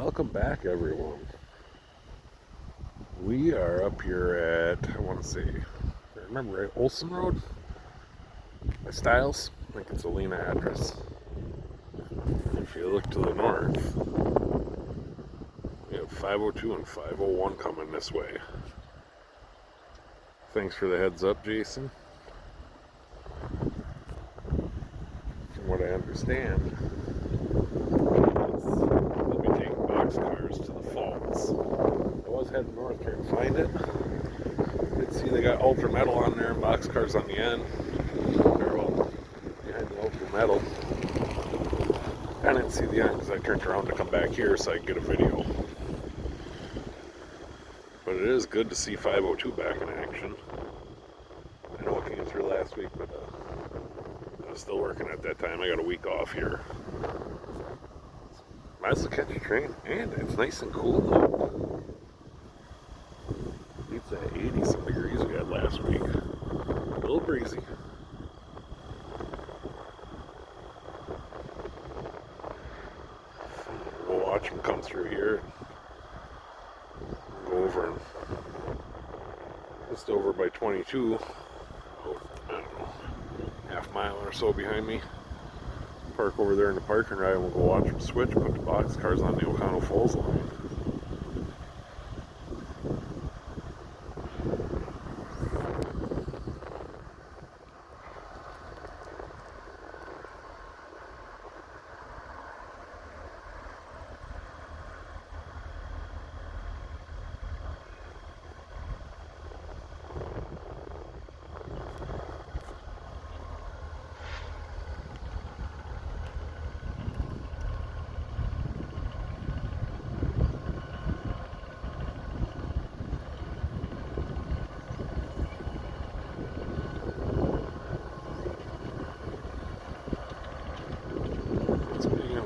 Welcome back, everyone. We are up here at, I want to say, I remember right, Olson Road by Styles. I think it's a Lena address. If you look to the north, we have 502 and 501 coming this way. Thanks for the heads up, Jason. From what I understand, they'll be taking boxcars to the falls. I was heading north trying to find it. Did see they got ultra metal on there and boxcars on the end. Or well, behind the ultra metal. I didn't see the end because I turned around to come back here so I could get a video. But it is good to see 502 back in action. I know it came through last week, but I was still working at that time. I got a week off here. Might as well catch a train, and it's nice and cool though. Beats that 80-some degrees we had last week. A little breezy. We'll watch them come through here. Go over and just over by 22. Oh, I don't know, half mile or so behind me. Park over there in the parking lot and we'll go watch them switch, put the boxcars on the Oconto Falls line.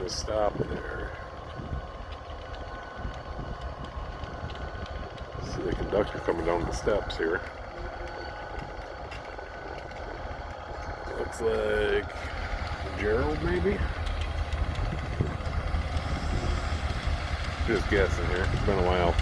Stop there. See the conductor coming down the steps here. Looks like Gerald, maybe? Just guessing here. It's been a while.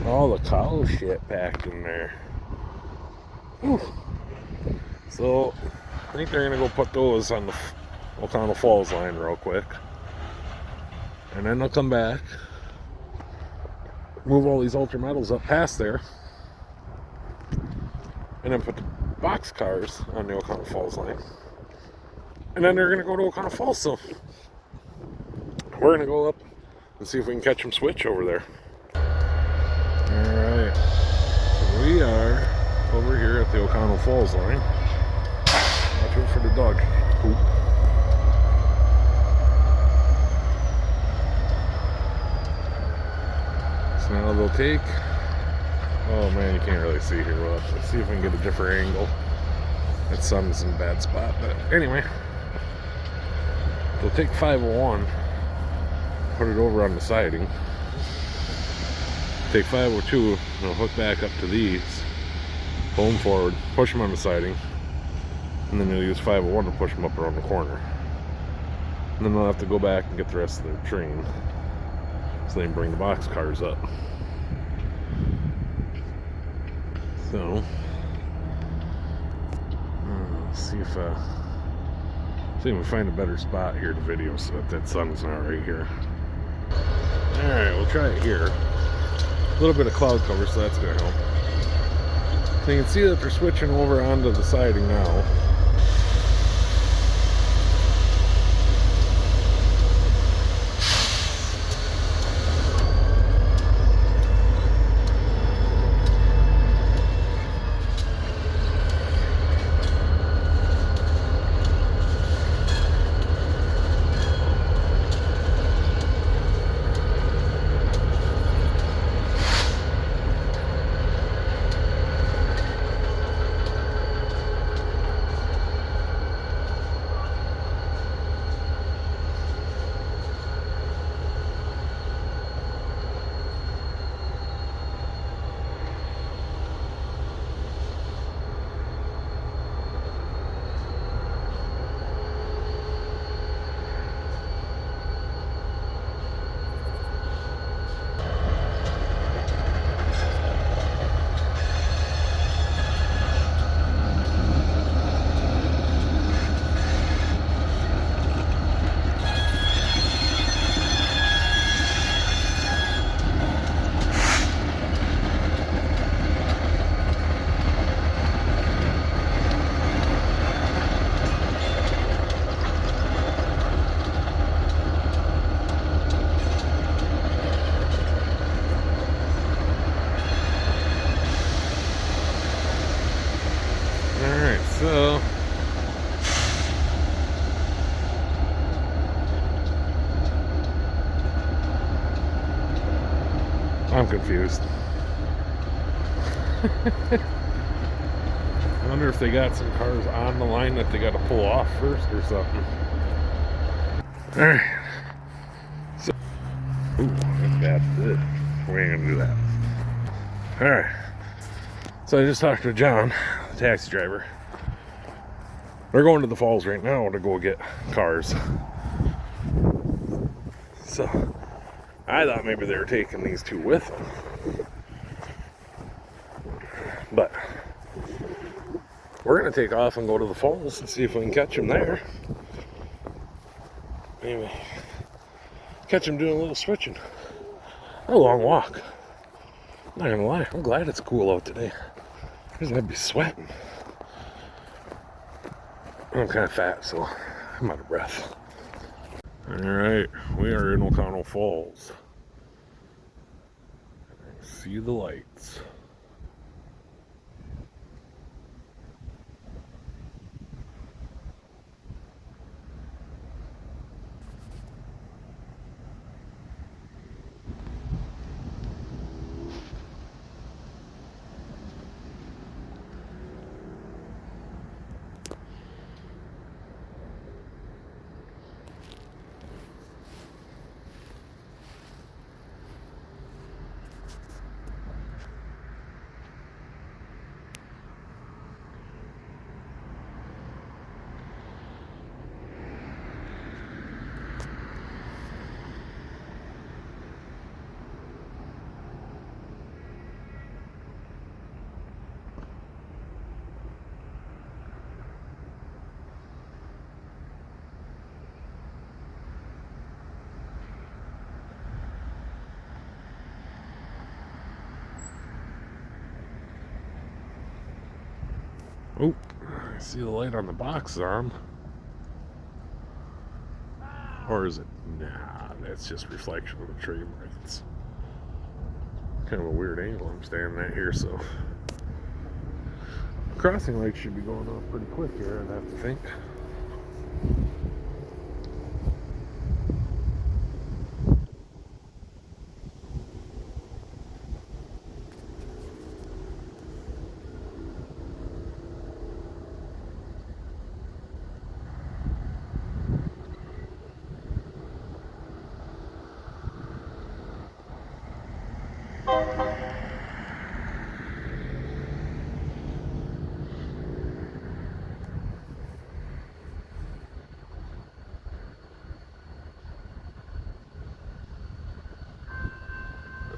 All the cow shit packed in there. Whew. So I think they're gonna go put those on the Oconto Falls line real quick, and then they'll come back, move all these ultra metals up past there, and then put the box cars on the Oconto Falls line, and then they're gonna go to Oconto Falls. So we're gonna go up and see if we can catch them switch over there. Alright, so we are over here at the Oconto Falls line. Watch out for the dog poop. So now they'll take, oh man, you can't really see here. We'll have to see if we can get a different angle. That sun's in a bad spot, but anyway, they'll take 501, put it over on the siding. Take 502 and they'll hook back up to these, pull them forward, push them on the siding, and then they'll use 501 to push them up around the corner. And then they'll have to go back and get the rest of their train so they can bring the box cars up. So See if we can find a better spot here to video so that sun's not right here. Alright, we'll try it here. A little bit of cloud cover, so that's going to help. So you can see that they're switching over onto the siding now. So I'm confused. I wonder if they got some cars on the line that they got to pull off first or something. Alright. So, ooh, that's bad. Ugh. We ain't gonna do that. Alright. So I just talked to John, the taxi driver. They're going to the falls right now to go get cars. So I thought maybe they were taking these two with them. But we're going to take off and go to the falls and see if we can catch them there. Maybe catch them doing a little switching. A long walk. I'm not going to lie, I'm glad it's cool out today. Because I'd be sweating. I'm kind of fat, so I'm out of breath. Alright, we are in Oconto Falls. See the lights. Oh, I see the light on the box on. Or is it? Nah, that's just reflection of the tree. It's kind of a weird angle I'm standing at here, so crossing lights should be going off pretty quick here, I'd have to think.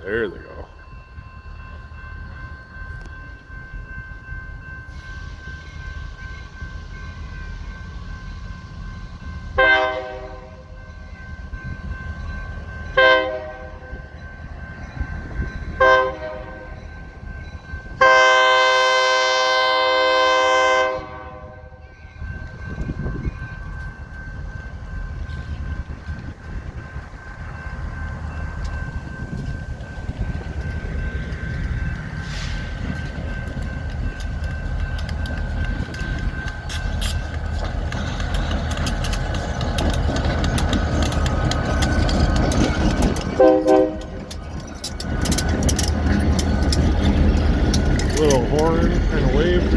There they go.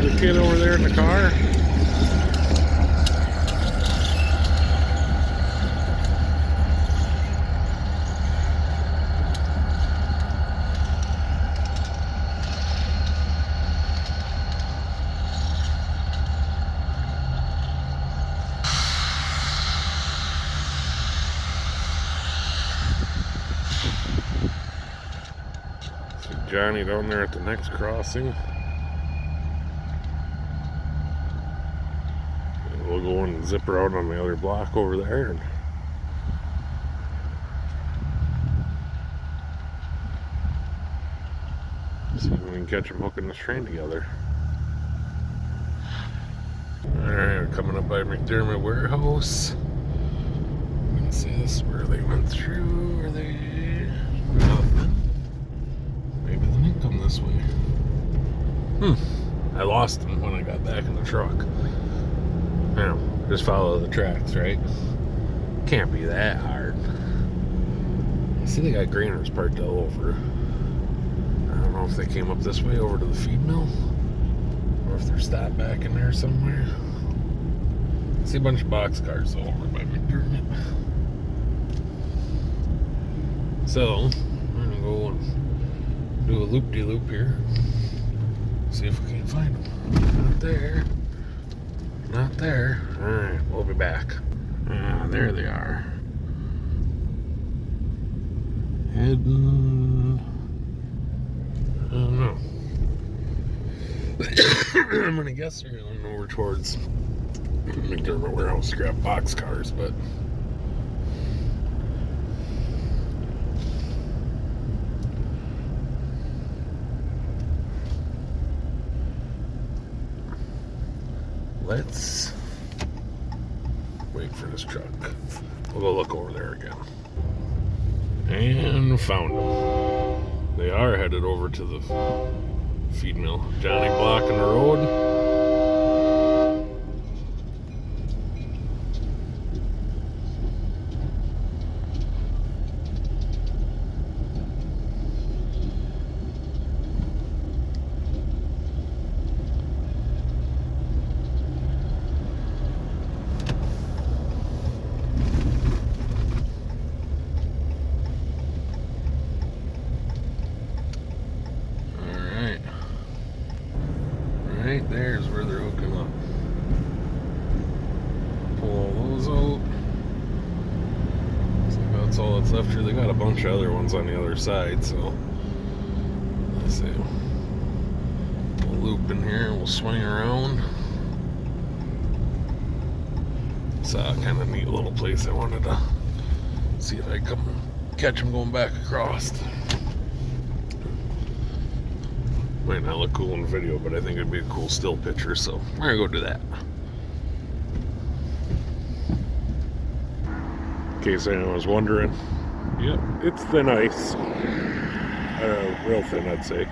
The kid over there in the car. See Johnny down there at the next crossing. We'll go and zip around on the other block over there and see if we can catch them hooking this train together. Alright, we're coming up by McDermott Warehouse. I'm gonna see this where they went through. Are they nothing? Maybe they didn't come this way. I lost them when I got back in the truck. Yeah, just follow the tracks, right? Can't be that hard. I see they got graners parked all over. I don't know if they came up this way over to the feed mill, or if they're stopped back in there somewhere. I see a bunch of boxcars over by McDermott. So, we're gonna go and do a loop-de-loop here. See if we can find them. Not there. Not there. Alright, we'll be back. Ah, there they are. Heading... I don't know. I'm gonna guess they're going over towards McDermott Warehouse to grab boxcars, but... let's wait for this truck. We'll go look over there again. And found them. They are headed over to the feed mill. Johnny blocking the road. Right there's where they're hooking up. Pull all those out. So that's all that's left here. They got a bunch of other ones on the other side, so let's see. We'll loop in here and we'll swing around. It's a kind of neat little place. I wanted to see if I could catch them going back across. Might not look cool in the video, but I think it'd be a cool still picture, so we're gonna go do that. In case anyone was wondering, yep, it's thin ice. Real thin, I'd say.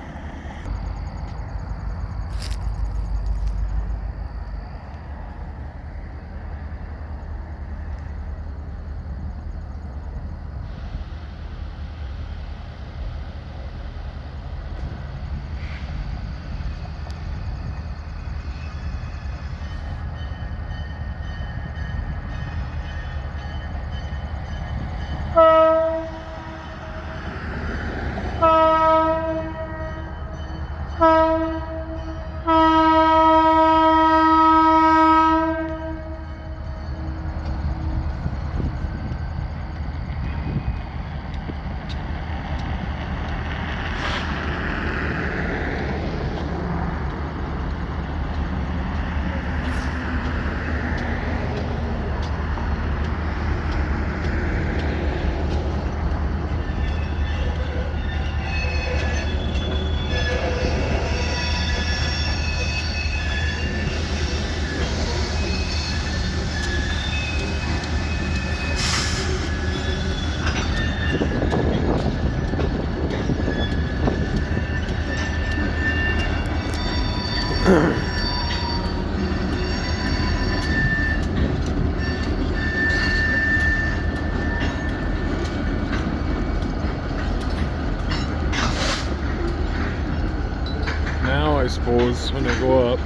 Now I suppose when I go up,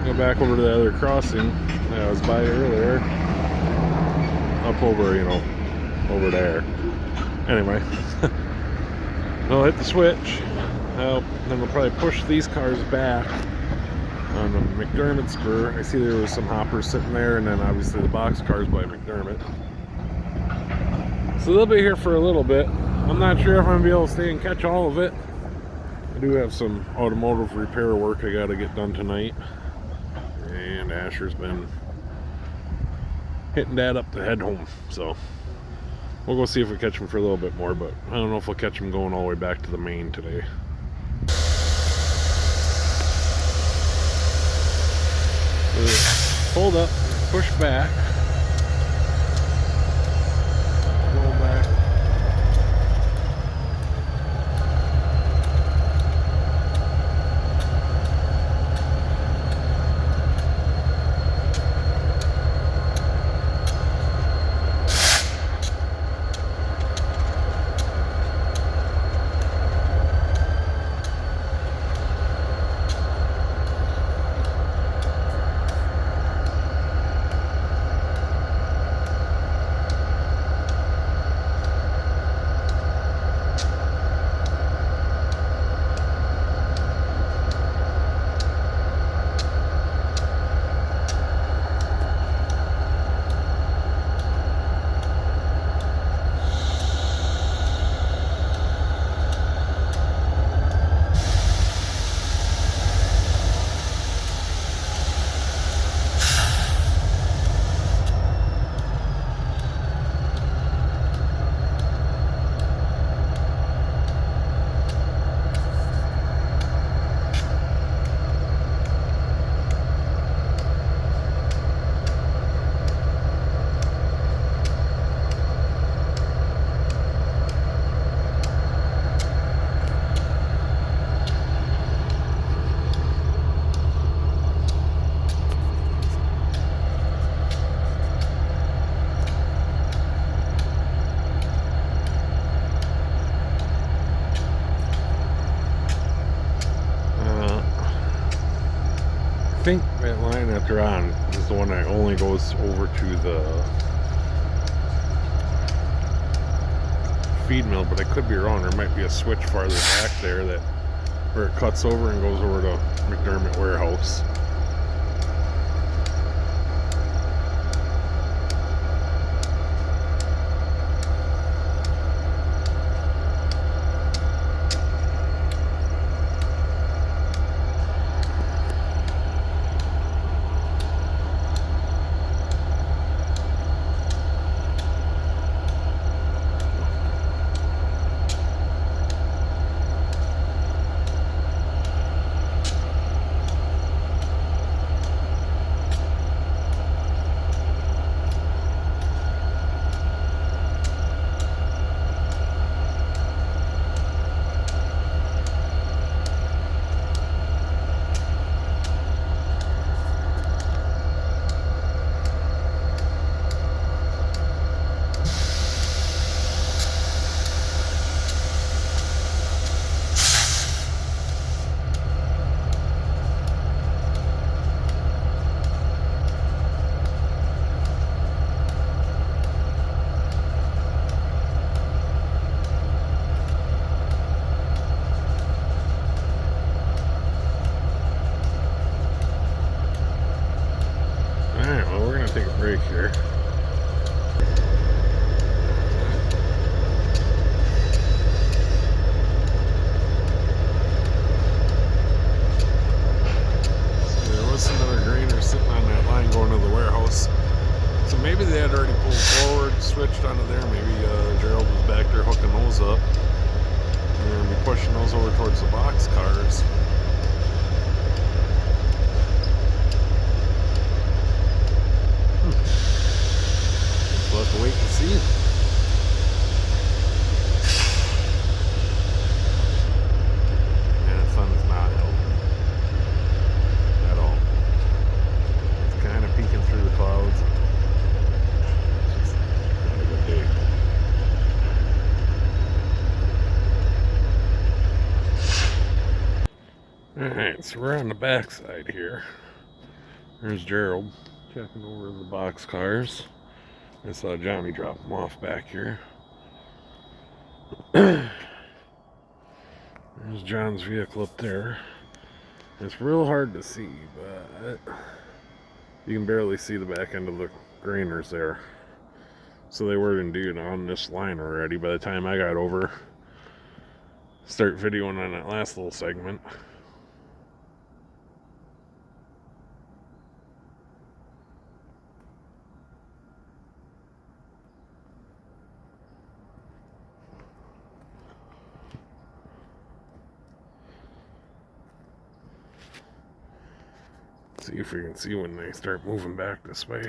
Go back over to the other crossing that I was by earlier. Up over, over there. Anyway, I'll hit the switch. Then we'll probably push these cars back on the McDermott spur. I see there was some hoppers sitting there, and then obviously the box cars by McDermott. So they'll be here for a little bit. I'm not sure if I'm gonna be able to stay and catch all of it. I do have some automotive repair work I gotta get done tonight. And Asher's been hitting Dad up to head home. So we'll go see if we catch him for a little bit more, but I don't know if we'll catch him going all the way back to the main today. Hold up, push back, go back. I think that line that they're on is the one that only goes over to the feed mill, but I could be wrong. There might be a switch farther back there that where it cuts over and goes over to McDermott warehouse. Take a break here. So there was some other grainer sitting on that line going to the warehouse. So maybe they had already pulled forward, switched onto there. Maybe Gerald was back there hooking those up. And they're going to be pushing those over towards the box cars. We'll have to wait and see. And the sun is not helping at all. It's kind of peeking through the clouds. It's just not a good day. Alright, so we're on the backside here. There's Gerald checking over the box cars. I saw Johnny drop them off back here. There's John's vehicle up there. It's real hard to see, but you can barely see the back end of the grainers there. So they were indeed on this line already by the time I got over. Start videoing on that last little segment. See if we can see when they start moving back this way.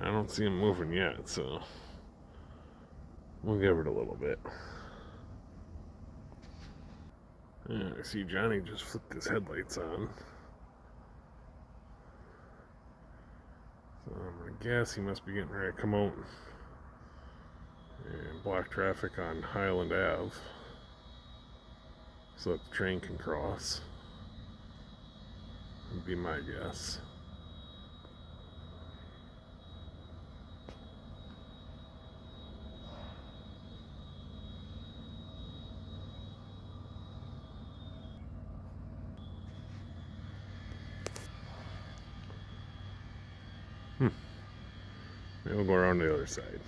I don't see him moving yet, so we'll give it a little bit. Yeah, I see Johnny just flipped his headlights on. So I'm gonna guess he must be getting ready to come out and block traffic on Highland Ave so that the train can cross. Would be my guess. Maybe we'll go around the other side.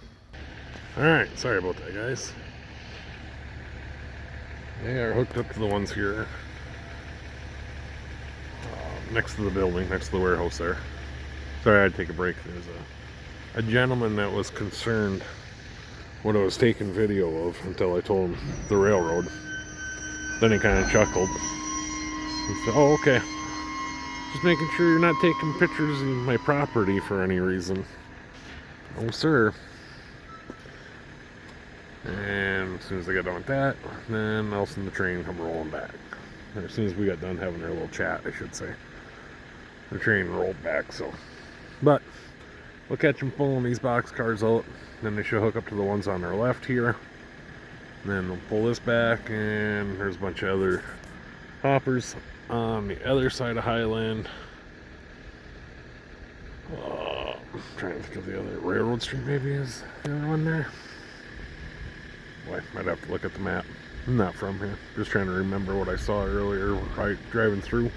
Alright, sorry about that, guys. They are hooked up to the ones here next to the building, next to the warehouse there. Sorry, I had to take a break. There's a gentleman that was concerned what I was taking video of until I told him the railroad. Then he kind of chuckled. He said, "Oh, okay. Just making sure you're not taking pictures of my property for any reason." "Oh, sir." And as soon as I got done with that, then all of a sudden the train come rolling back. Or as soon as we got done having our little chat, I should say, the train rolled back. So, but we'll catch them pulling these box cars out. Then they should hook up to the ones on our left here. And then we'll pull this back, and there's a bunch of other hoppers on the other side of Highland. I'm trying to think of the other Railroad Street. Maybe is the other one there. Boy, might have to look at the map. I'm not from here. Just trying to remember what I saw earlier right driving through.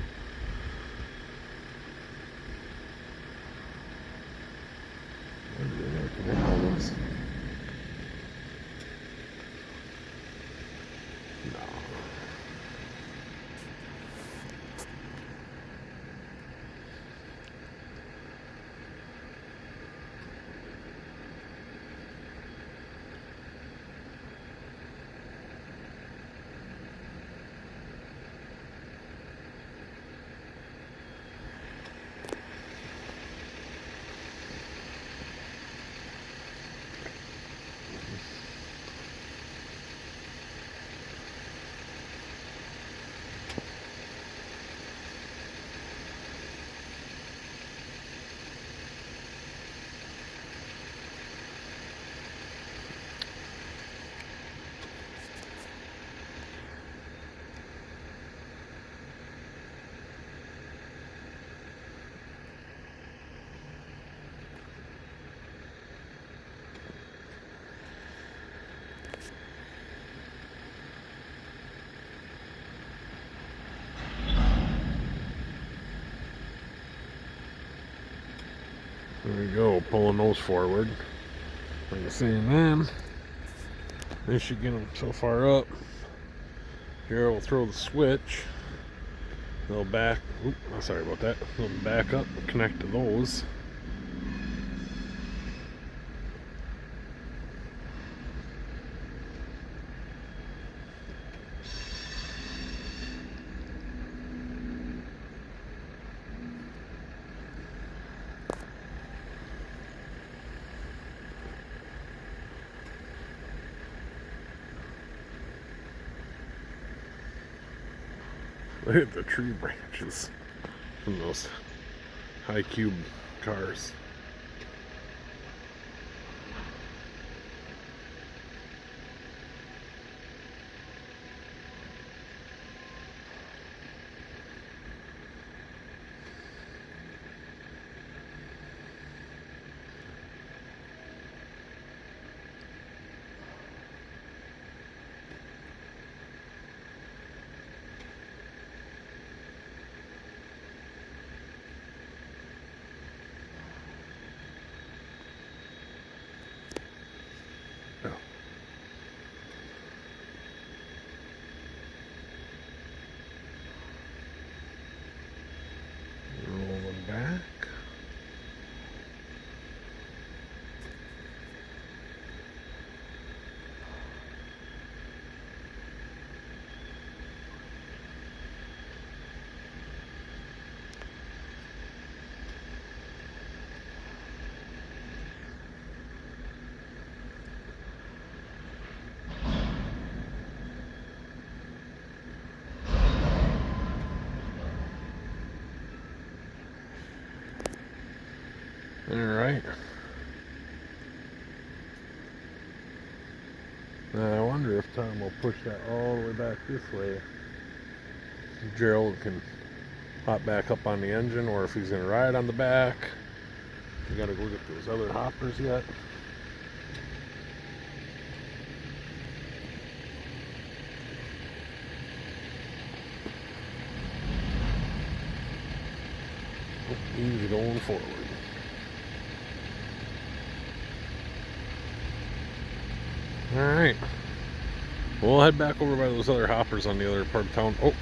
No. There we go, pulling those forward. Like I was saying then, they should get them so far up. Here we'll throw the switch. They'll back, sorry about that. They'll back up and connect to those. Look at the tree branches from those high cube cars. Rolling back. All right. Now I wonder if Tom will push that all the way back this way. Gerald can hop back up on the engine, or if he's going to ride on the back. We got to go get those other hoppers yet. He's going forward. Alright. We'll head back over by those other hoppers on the other part of town. Oh,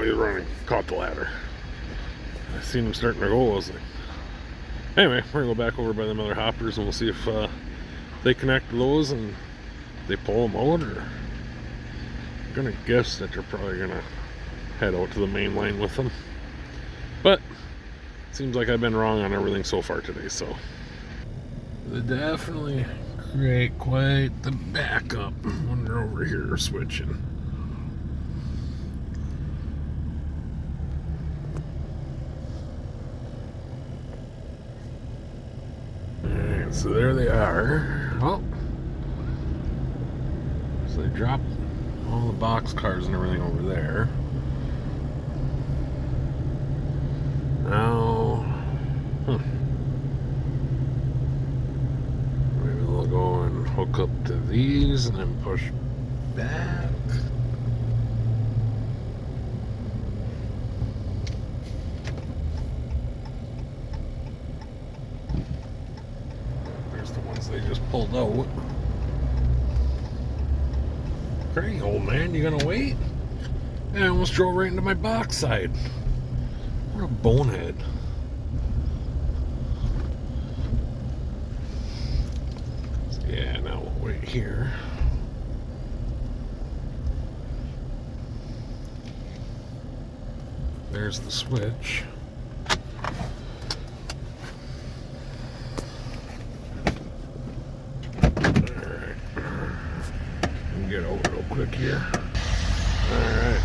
he's running. Caught the ladder. I seen him starting to go. I was like, anyway, we're going to go back over by them other hoppers and we'll see if they connect those and they pull them out, or I'm going to guess that they're probably going to head out to the main line with them. But it seems like I've been wrong on everything so far today, so they definitely create quite the backup when they're over here switching. Alright, so there they are. Oh, so they dropped all the box cars and everything over there. Now, maybe they'll go and hook up to these and then push back. There's the ones they just pulled out. Crazy, old man, you gonna wait? I almost drove right into my box side. What a bonehead. So yeah, now we'll wait here. There's the switch. Alright. Get over real quick here. Alright.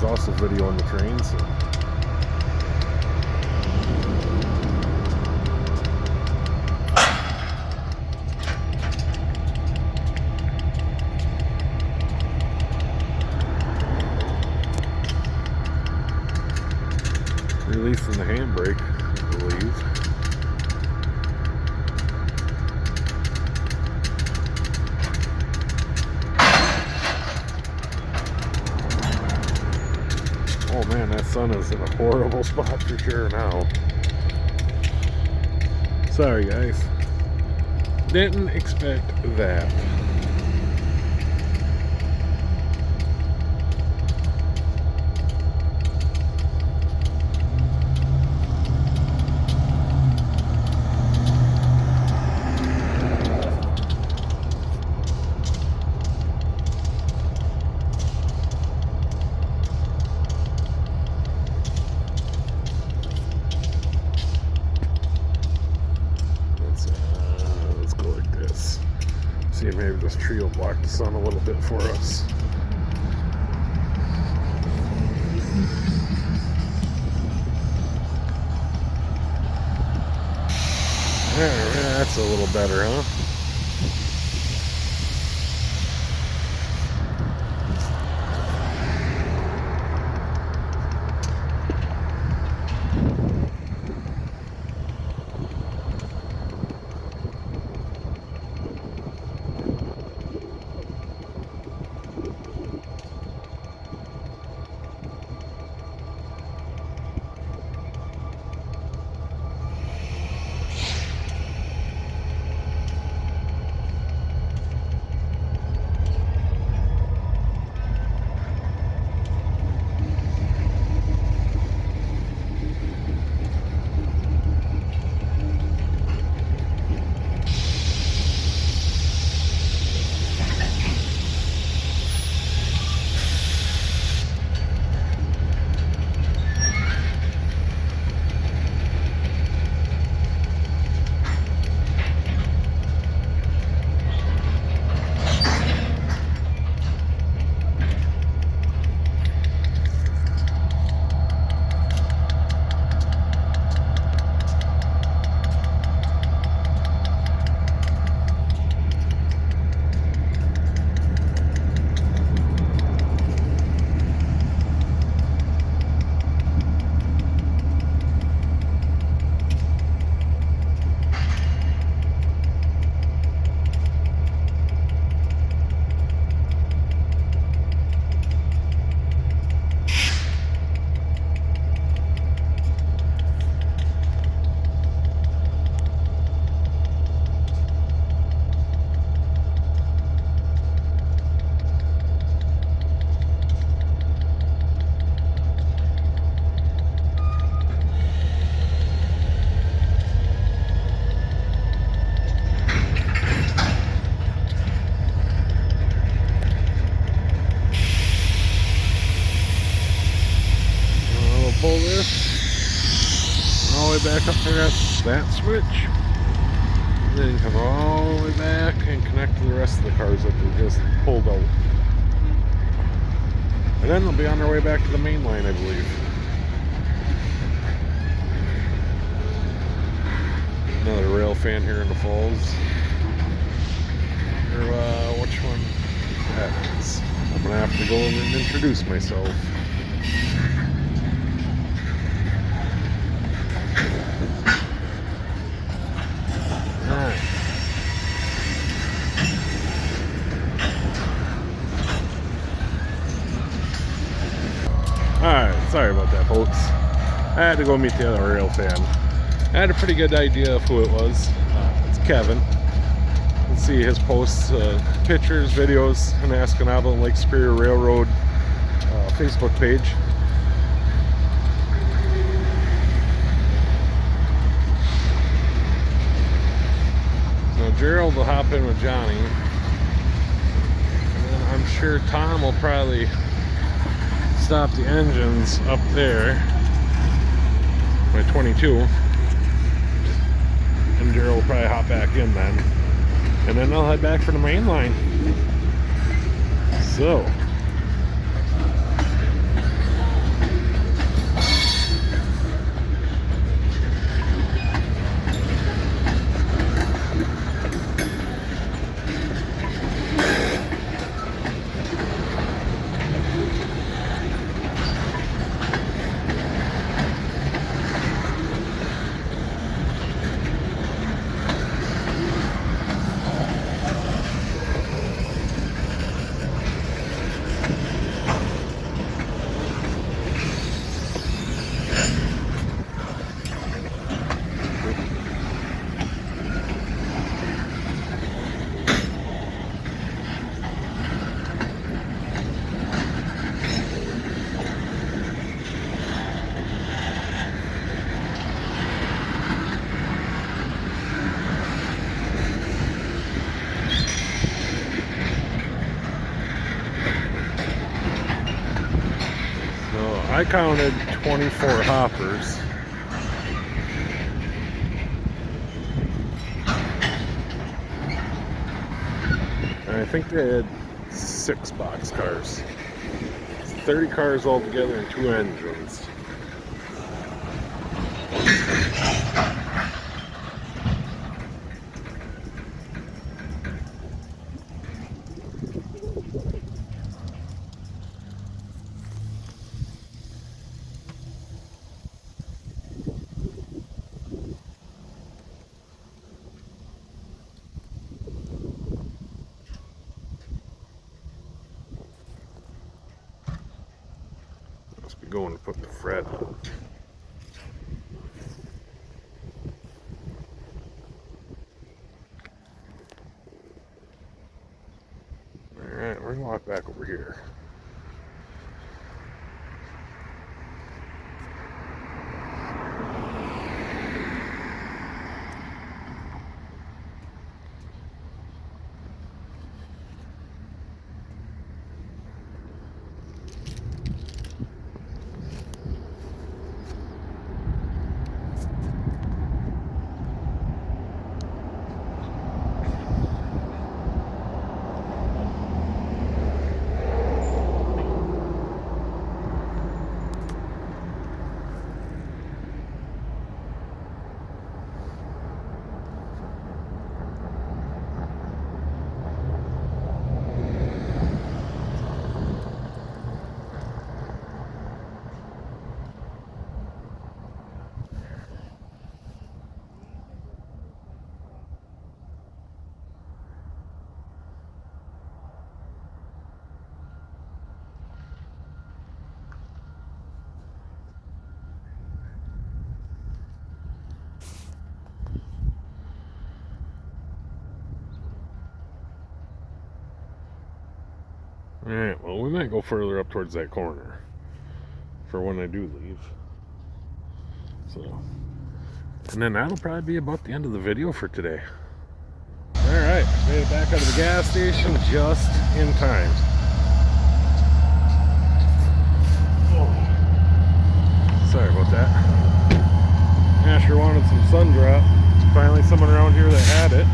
was also videoing the train, so. Release from the handbrake, I believe. Oh man, that sun is in a horrible spot for sure now. Sorry guys. Didn't expect that. Let's go like this. See if maybe this tree will block the sun a little bit for us. There, that's a little better, huh? Pull this all the way back up there, that's that switch, and then come all the way back and connect to the rest of the cars that we just pulled out, and then they'll be on their way back to the main line, I believe. Another rail fan here in the falls, or which one that is. I'm gonna have to go and introduce myself. Alright, sorry about that, folks. I had to go meet the other rail fan. I had a pretty good idea of who it was. It's Kevin. You can see his posts, pictures, videos, and Escanaba and Lake Superior Railroad Facebook page. So Gerald will hop in with Johnny. And then I'm sure Tom will probably stop the engines up there by 22, and Gerald will probably hop back in then, and then I'll head back for the main line. So I counted 24 hoppers. And I think they had 6 boxcars. It's 30 cars altogether and 2 engines. Must be going to put the Fred on. Alright, we're gonna walk back over here. Alright, well, we might go further up towards that corner for when I do leave. So, and then that'll probably be about the end of the video for today. Alright, made it back out of the gas station just in time. Oh. Sorry about that. Asher wanted some sun drop. Finally someone around here that had it.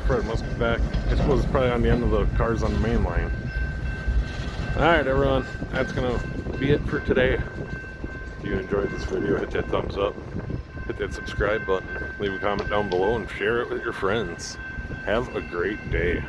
Fred must be back. I suppose it's probably on the end of the cars on the main line. Alright everyone, that's gonna be it for today. If you enjoyed this video, hit that thumbs up, hit that subscribe button, leave a comment down below, and share it with your friends. Have a great day.